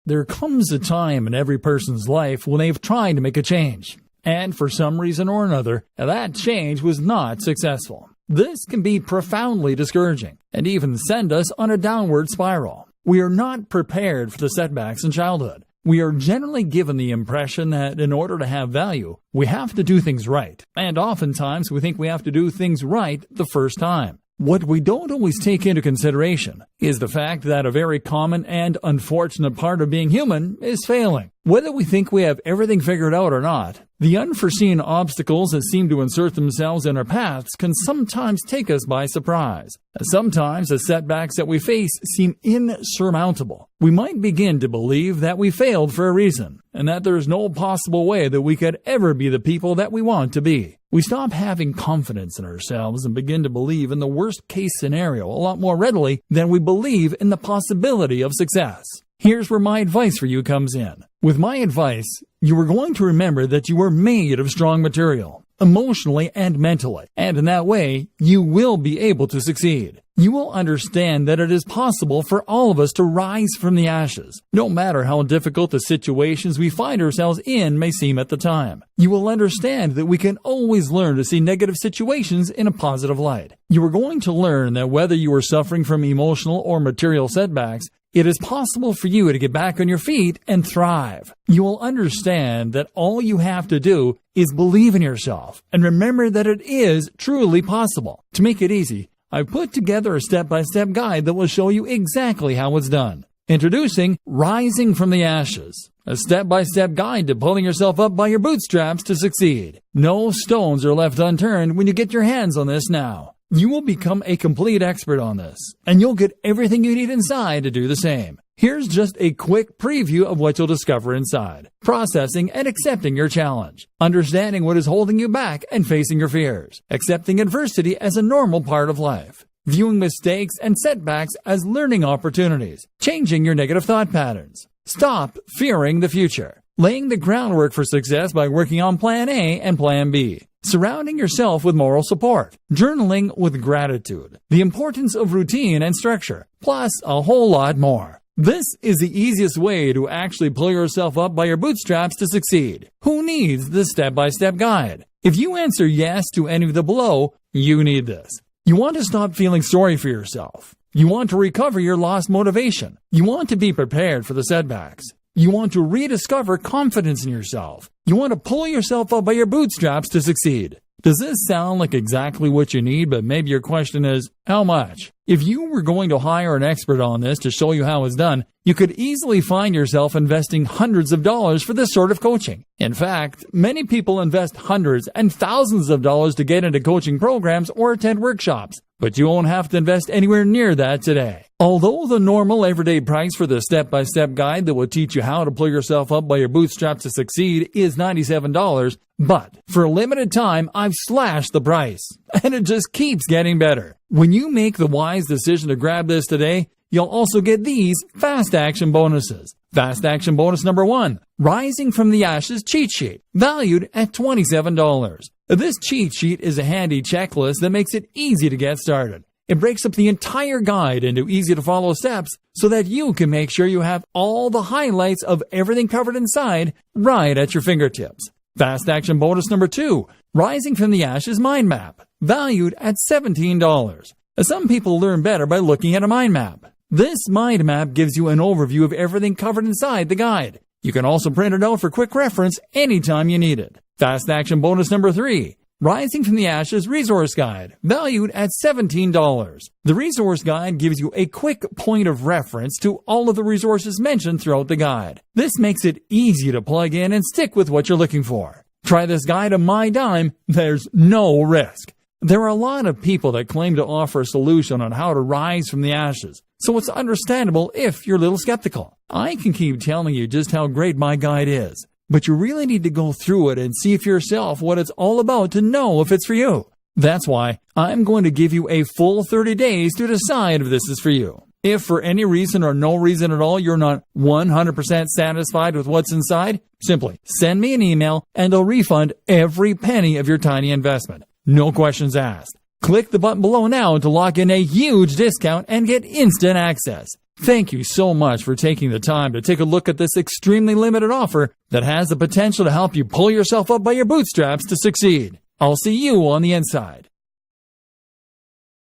There comes a time in every person's life when they've tried to make a change, and for some reason or another, that change was not successful. This can be profoundly discouraging and even send us on a downward spiral. We are not prepared for the setbacks in childhood. We are generally given the impression that in order to have value, we have to do things right, and oftentimes we think we have to do things right the first time. What we don't always take into consideration is the fact that a very common and unfortunate part of being human is failing. Whether we think we have everything figured out or not, the unforeseen obstacles that seem to insert themselves in our paths can sometimes take us by surprise. Sometimes the setbacks that we face seem insurmountable. We might begin to believe that we failed for a reason, and that there is no possible way that we could ever be the people that we want to be. We stop having confidence in ourselves and begin to believe in the worst-case scenario a lot more readily than we believe in the possibility of success. Here's where my advice for you comes in. With my advice, you are going to remember that you are made of strong material, emotionally and mentally, and in that way, you will be able to succeed. You will understand that it is possible for all of us to rise from the ashes, no matter how difficult the situations we find ourselves in may seem at the time. You will understand that we can always learn to see negative situations in a positive light. You are going to learn that whether you are suffering from emotional or material setbacks, it is possible for you to get back on your feet and thrive. You will understand that all you have to do is believe in yourself and remember that it is truly possible. To make it easy, I've put together a step-by-step guide that will show you exactly how it's done. Introducing Rising from the Ashes, a step-by-step guide to pulling yourself up by your bootstraps to succeed. No stones are left unturned when you get your hands on this now. You will become a complete expert on this, and you'll get everything you need inside to do the same. Here's just a quick preview of what you'll discover inside. Processing and accepting your challenge. Understanding what is holding you back and facing your fears. Accepting adversity as a normal part of life. Viewing mistakes and setbacks as learning opportunities. Changing your negative thought patterns. Stop fearing the future. Laying the groundwork for success by working on Plan A and Plan B. Surrounding yourself with moral support. Journaling with gratitude. The importance of routine and structure. Plus a whole lot more. This is the easiest way to actually pull yourself up by your bootstraps to succeed. Who needs this step-by-step guide? If you answer yes to any of the below, you need this. You want to stop feeling sorry for yourself. You want to recover your lost motivation. You want to be prepared for the setbacks. You want to rediscover confidence in yourself. You want to pull yourself up by your bootstraps to succeed. Does this sound like exactly what you need, but maybe your question is, how much? If you were going to hire an expert on this to show you how it's done, you could easily find yourself investing hundreds of dollars for this sort of coaching. In fact, many people invest hundreds and thousands of dollars to get into coaching programs or attend workshops, but you won't have to invest anywhere near that today. Although the normal everyday price for the step-by-step guide that will teach you how to pull yourself up by your bootstraps to succeed is $97, but for a limited time, I've slashed the price, and it just keeps getting better. When you make the wise decision to grab this today, you'll also get these fast action bonuses. Fast action bonus number 1, Rising from the Ashes cheat sheet, valued at $27. This cheat sheet is a handy checklist that makes it easy to get started. It breaks up the entire guide into easy-to-follow steps so that you can make sure you have all the highlights of everything covered inside right at your fingertips. Fast action bonus number 2, Rising from the Ashes mind map, valued at $17. Some people learn better by looking at a mind map. This mind map gives you an overview of everything covered inside the guide. You can also print it out for quick reference anytime you need it. Fast action bonus number 3, Rising from the Ashes Resource Guide, valued at $17. The Resource Guide gives you a quick point of reference to all of the resources mentioned throughout the guide. This makes it easy to plug in and stick with what you're looking for. Try this guide on my dime. There's no risk. There are a lot of people that claim to offer a solution on how to rise from the ashes, so it's understandable if you're a little skeptical. I can keep telling you just how great my guide is, but you really need to go through it and see for yourself what it's all about to know if it's for you. That's why I'm going to give you a full 30 days to decide if this is for you. If for any reason or no reason at all you're not 100% satisfied with what's inside, simply send me an email and I'll refund every penny of your tiny investment. No questions asked. Click the button below now to lock in a huge discount and get instant access. Thank you so much for taking the time to take a look at this extremely limited offer that has the potential to help you pull yourself up by your bootstraps to succeed. I'll see you on the inside.